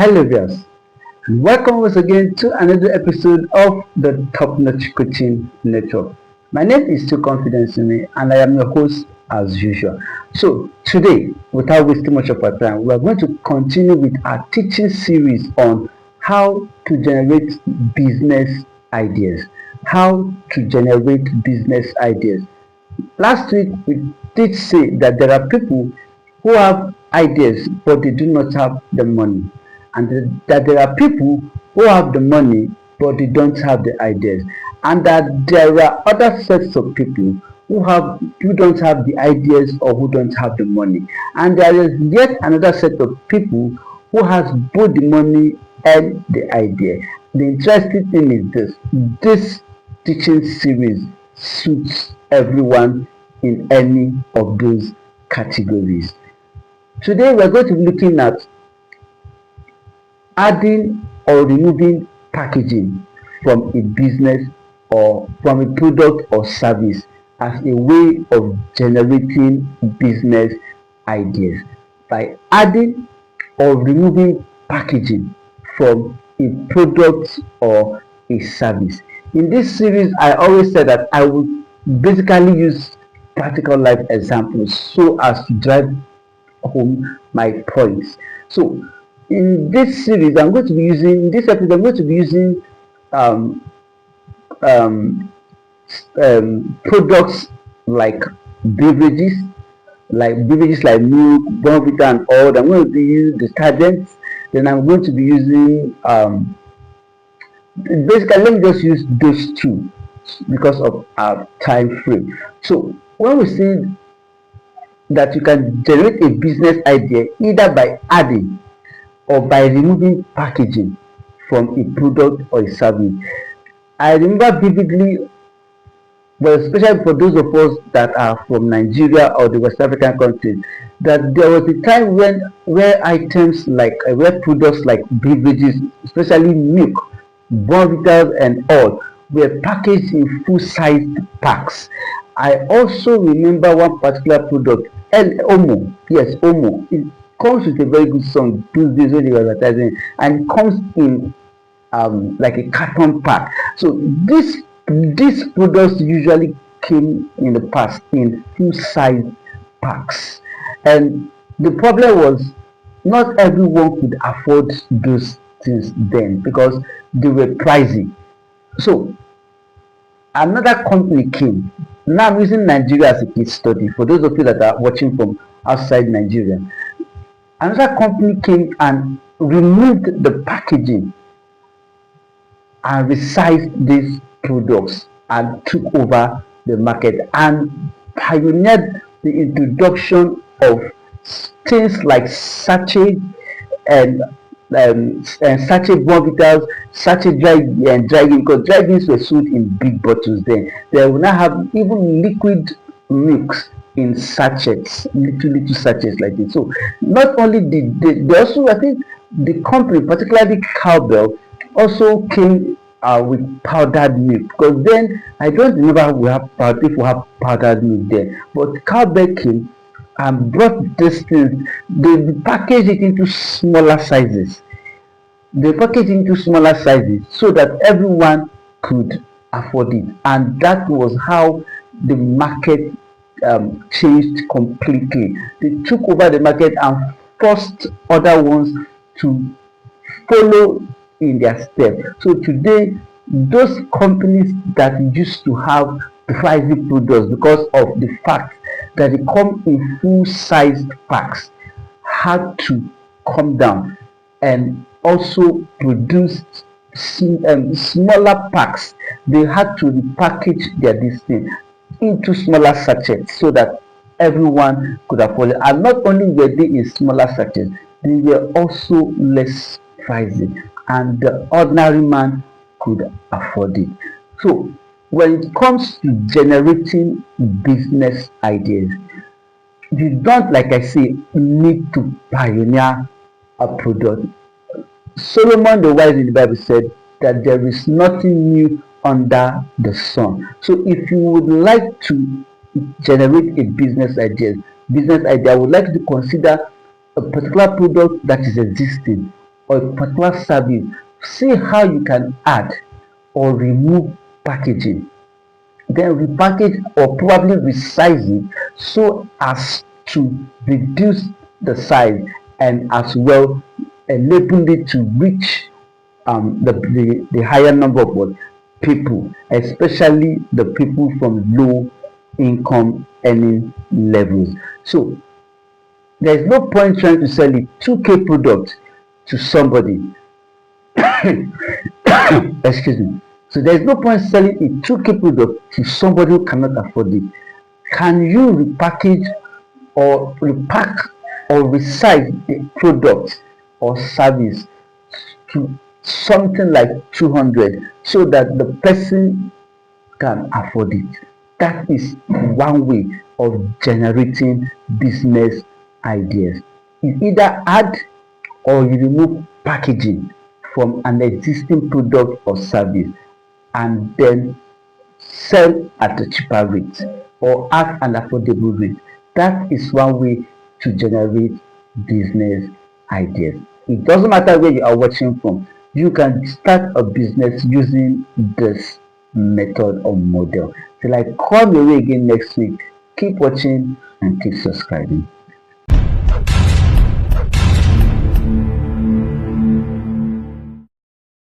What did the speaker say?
Hello, viewers. Welcome once again to another episode of the Top Notch Coaching Network. My name is Too Confidence in Me, and I am your host as usual. So, today, without wasting much of our time, we are going to continue with our teaching series on how to generate business ideas. How to generate business ideas. Last week, we did say that there are people who have ideas but they do not have the money, and that there are people who have the money but they don't have the ideas, and that there are other sets of people who don't have the ideas or who don't have the money, and there is yet another set of people who has both the money and the idea. The interesting thing is this teaching series suits everyone in any of those categories. Today we're going to be looking at adding or removing packaging from a business or from a product or service as a way of generating business ideas by adding or removing packaging from a product or a service. In this series, I always said that I would basically use practical life examples so as to drive home my points. So in this series, I'm going to be using in this episode. I'm going to be using um, um, products like beverages, like milk, Bonvita, and all. I'm going to be using detergents. Then I'm going to be using basically. Let me just use those two because of our time frame. So when we say that you can generate a business idea either by adding or by removing packaging from a product or a service. I remember vividly, but especially for those of us that are from Nigeria or the West African countries, that there was a time when where items like where products like beverages, especially milk, Bonvitas and all, were packaged in full-sized packs. I also remember one particular product, Omo. Yes, Omo. It comes with a very good song those days when they were advertising, and it comes in like a carton pack. So these products usually came in the past in full size packs, and the problem was not everyone could afford those things then because they were pricey. So another company came. Now I'm using Nigeria as a case study for those of you that are watching from outside Nigeria. Another company came and removed the packaging and resized these products and took over the market and pioneered the introduction of things like sachet and sachet bonvitas, sachet dry because dry beans were sold in big bottles then. They will now have even liquid milks in sachets, little sachets like this. So not only did they also, I think the company, particularly Cowbell, also came with powdered milk, because then I don't remember if we have powdered milk there, but Cowbell came and brought this thing. They packaged it into smaller sizes. They packaged it into smaller sizes so that everyone could afford it, and that was how the market changed completely. They took over the market and forced other ones to follow in their step. So today, those companies that used to have pricey products because of the fact that they come in full sized packs had to come down and also produce smaller packs. They had to repackage their this thing into smaller sachets so that everyone could afford it. And not only were they in smaller sachets, they were also less pricey, and the ordinary man could afford it. So when it comes to generating business ideas, you don't, like I say, need to pioneer a product. Solomon the wise in the Bible said that there is nothing new under the sun. So if you would like to generate a business idea, I would like to consider a particular product that is existing or a particular service, see how you can add or remove packaging, then repackage or probably resize it so as to reduce the size and as well enable it to reach the higher number of what people, especially the people from low income earning levels. So there is no point trying to sell a 2K product to somebody. Excuse me. So there is no point selling a 2K product to somebody who cannot afford it. Can you repackage or repack or resize a product or service to something like 200 so that the person can afford it? That is one way of generating business ideas. You either add or you remove packaging from an existing product or service and then sell at a cheaper rate or at an affordable rate. That is one way to generate business ideas. It doesn't matter where you are watching from, you can start a business using this method or model. Till I come your way again next week, keep watching and keep subscribing.